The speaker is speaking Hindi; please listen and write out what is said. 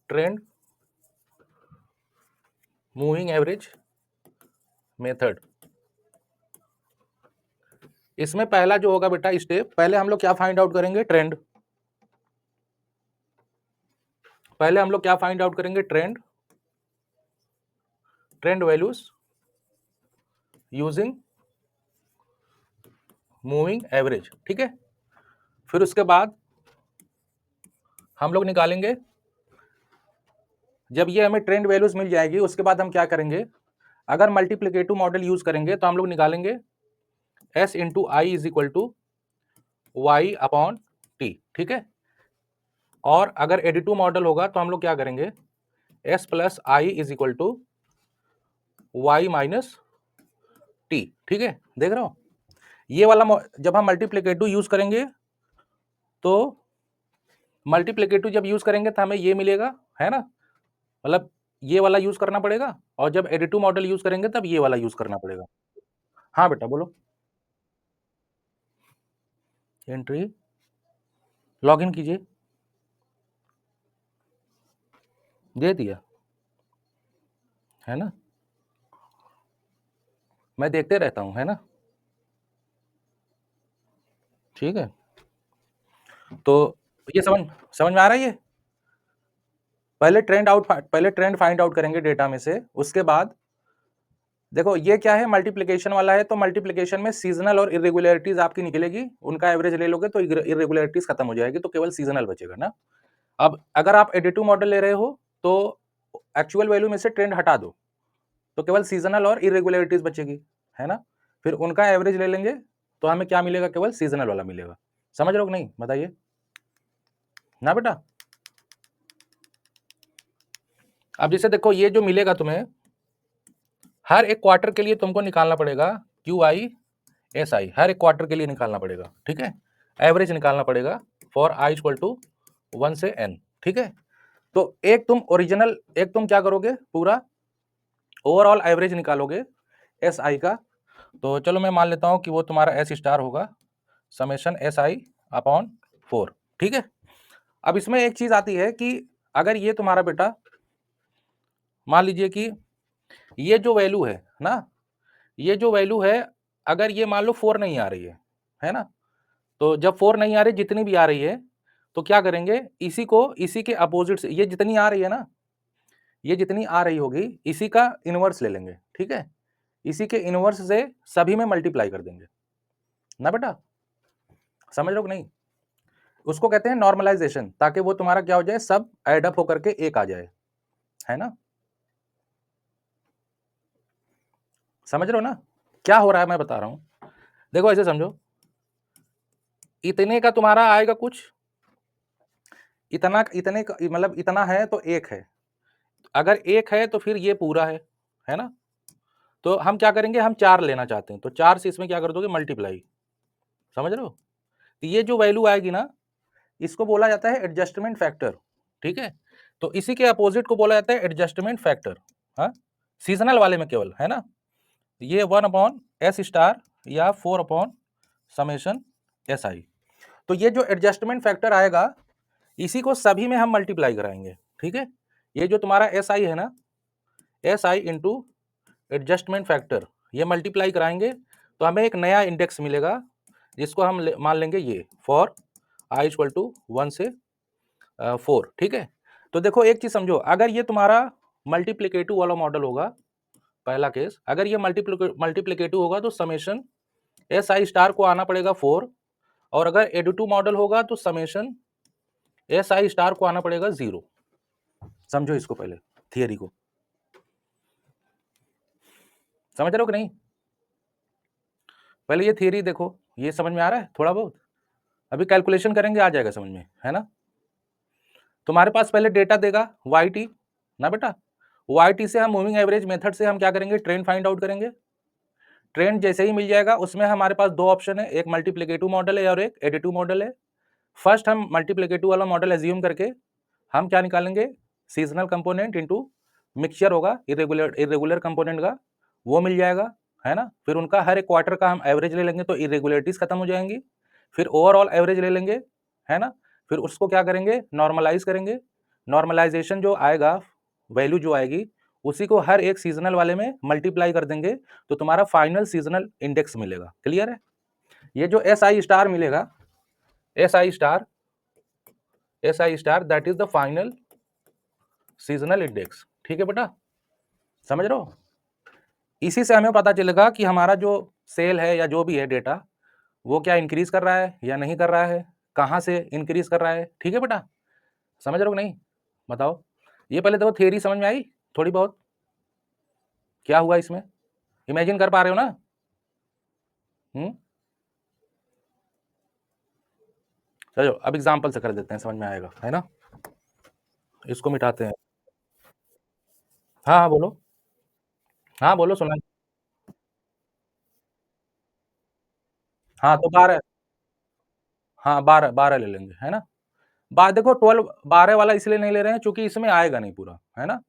Trend moving average method. इसमें पहला जो होगा बेटा स्टेप, पहले हम लोग क्या फाइंड आउट करेंगे, ट्रेंड। पहले हम लोग क्या फाइंड आउट करेंगे, trend values using moving average, ठीक है। फिर उसके बाद हम लोग निकालेंगे, जब ये हमें ट्रेंड वैल्यूज मिल जाएगी उसके बाद हम क्या करेंगे, अगर मल्टीप्लिकेटिव मॉडल यूज करेंगे तो हम लोग निकालेंगे S into I is equal to Y upon T, ठीक है। और अगर एडिटिव मॉडल होगा तो हम लोग क्या करेंगे, S plus I is equal to Y minus T, ठीक है। देख रहे हो, ये वाला जब हम मल्टीप्लिकेटिव यूज करेंगे तो मल्टीप्लिकेटिव जब यूज करेंगे तो हमें ये मिलेगा, है ना, मतलब ये वाला यूज करना पड़ेगा, और जब एडिटिव मॉडल यूज करेंगे तब ये वाला यूज करना पड़ेगा। हाँ बेटा बोलो। एंट्री लॉगिन कीजिए, दे दिया है ना, मैं देखते रहता हूं, है ना, ठीक है। तो ये समझ समझ में आ रहा है ये। पहले ट्रेंड फाइंड आउट करेंगे डेटा में से, उसके बाद देखो ये क्या है, मल्टीप्लिकेशन वाला है, तो मल्टीप्लिकेशन में सीजनल और इरेगुलरिटीज आपकी निकलेगी, उनका एवरेज ले लोगे तो इरेगुलरिटीज खत्म हो जाएगी, तो केवल सीजनल बचेगा ना। अब अगर आप एडिटिव मॉडल ले रहे हो तो एक्चुअल वैल्यू में से ट्रेंड हटा दो, तो केवल सीजनल और इरेगुलरिटीज बचेगी, है ना। फिर उनका एवरेज ले लेंगे तो हमें क्या मिलेगा, केवल सीजनल वाला मिलेगा। समझ रहे हो कि नहीं, बताइए ना बेटा। अब जैसे देखो ये जो मिलेगा तुम्हें, हर एक क्वार्टर के लिए तुमको निकालना पड़ेगा क्यू आई एस आई, हर एक क्वार्टर के लिए निकालना पड़ेगा, ठीक है। एवरेज निकालना पड़ेगा फॉर आई इक्वल टू 1 से n, ठीक है। तो एक तुम क्या करोगे, पूरा ओवरऑल एवरेज निकालोगे एस आई का। तो चलो मैं मान लेता हूं कि वो तुम्हारा एस स्टार होगा समेशन एस आई अपॉन 4, ठीक है। अब इसमें एक चीज आती है कि अगर ये तुम्हारा बेटा मान लीजिए कि ये जो वैल्यू है ना, ये जो वैल्यू है, अगर ये मान लो 4 नहीं आ रही है ना, तो जब 4 नहीं आ रही, जितनी भी आ रही है तो क्या करेंगे, इसी के अपोजिट से, ये जितनी आ रही है ना, ये जितनी आ रही होगी इसी का इनवर्स ले लेंगे, ठीक है। इसी के इनवर्स से सभी में मल्टीप्लाई कर देंगे ना बेटा, समझ लो कि नहीं। उसको कहते हैं नॉर्मलाइजेशन, ताकि वो तुम्हारा क्या हो जाए, सब एड अप होकर के एक आ जाए, है ना। समझ रहे हो ना क्या हो रहा है, मैं बता रहा हूं। देखो ऐसे समझो, इतने का तुम्हारा आएगा कुछ, इतने का मतलब इतना है तो एक है, अगर एक है तो फिर ये पूरा है ना। तो हम क्या करेंगे, हम 4 लेना चाहते हैं तो 4 से इसमें क्या कर दोगे, मल्टीप्लाई। समझ रहे हो, तो ये जो वैल्यू आएगी ना, इसको बोला जाता है एडजस्टमेंट फैक्टर, ठीक है। तो इसी के अपोजिट को बोला जाता है एडजस्टमेंट फैक्टर, हाँ, सीजनल वाले में केवल, है ना। ये 1 अपॉन एस स्टार या 4 अपॉन समेशन एस आई। तो ये जो एडजस्टमेंट फैक्टर आएगा, इसी को सभी में हम मल्टीप्लाई कराएंगे, ठीक है। ये जो तुम्हारा एस आई है ना, S I into adjustment factor, ये मल्टीप्लाई कराएंगे तो हमें एक नया इंडेक्स मिलेगा, जिसको हम मान लेंगे ये फॉर आई इक्वल टू 1 से 4, ठीक है। तो देखो एक चीज समझो, अगर ये तुम्हारा मल्टीप्लिकेटिव वाला मॉडल होगा, पहला केस, अगर ये मल्टीप्लिकेटिव होगा तो समेशन एस आई स्टार को आना पड़ेगा 4, और अगर एडिटिव मॉडल होगा तो समेशन एस आई स्टार को आना पड़ेगा 0। समझो इसको पहले, थियरी को समझ रहे हो कि नहीं। पहले ये थियरी देखो, ये समझ में आ रहा है थोड़ा बहुत, अभी कैलकुलेशन करेंगे आ जाएगा समझ में, है ना। तुम्हारे पास पहले डेटा देगा वाई टी ना बेटा, वाई टी से हम मूविंग एवरेज मेथड से हम क्या करेंगे, ट्रेंड फाइंड आउट करेंगे। ट्रेंड जैसे ही मिल जाएगा, उसमें हमारे पास दो ऑप्शन है, एक मल्टीप्लिकेटिव मॉडल है और एक एडिटिव मॉडल है। फर्स्ट हम मल्टीप्लिकेटिव वाला मॉडल एज्यूम करके हम क्या निकालेंगे, सीजनल कंपोनेंट इनटू मिक्सचर होगा इरेगुलर कंपोनेंट का, वो मिल जाएगा, है ना। फिर उनका हर एक क्वार्टर का हम एवरेज ले लेंगे तो इरेगुलरिटीज खत्म हो जाएंगी। फिर ओवरऑल एवरेज ले लेंगे, है ना। फिर उसको क्या करेंगे, नॉर्मलाइज करेंगे, नॉर्मलाइजेशन जो आएगा, वैल्यू जो आएगी, उसी को हर एक सीजनल वाले में मल्टीप्लाई कर देंगे तो तुम्हारा फाइनल सीजनल इंडेक्स मिलेगा। क्लियर है? ये जो एस आई स्टार मिलेगा, S I star that is the final seasonal index. ठीक है बेटा, समझ रहे हो? इसी से हमें पता चलेगा कि हमारा जो सेल है या जो भी है डेटा, वो क्या इंक्रीज कर रहा है या नहीं कर रहा है, कहाँ से इंक्रीज कर रहा है। ठीक है बेटा, समझ रहे हो कि नहीं? बताओ। ये पहले देखो थियरी समझ में आई थोड़ी बहुत, क्या हुआ इसमें, इमेजिन कर पा रहे हो ना? चलो अब एग्जाम्पल से कर देते हैं, समझ में आएगा, है ना? इसको मिटाते हैं। हाँ हाँ बोलो, हाँ बोलो, सुना। हाँ तो 12, हाँ 12 ले लेंगे, है ना? देखो 12 वाला इसलिए नहीं ले रहे हैं क्योंकि इसमें आएगा नहीं पूरा, है ना?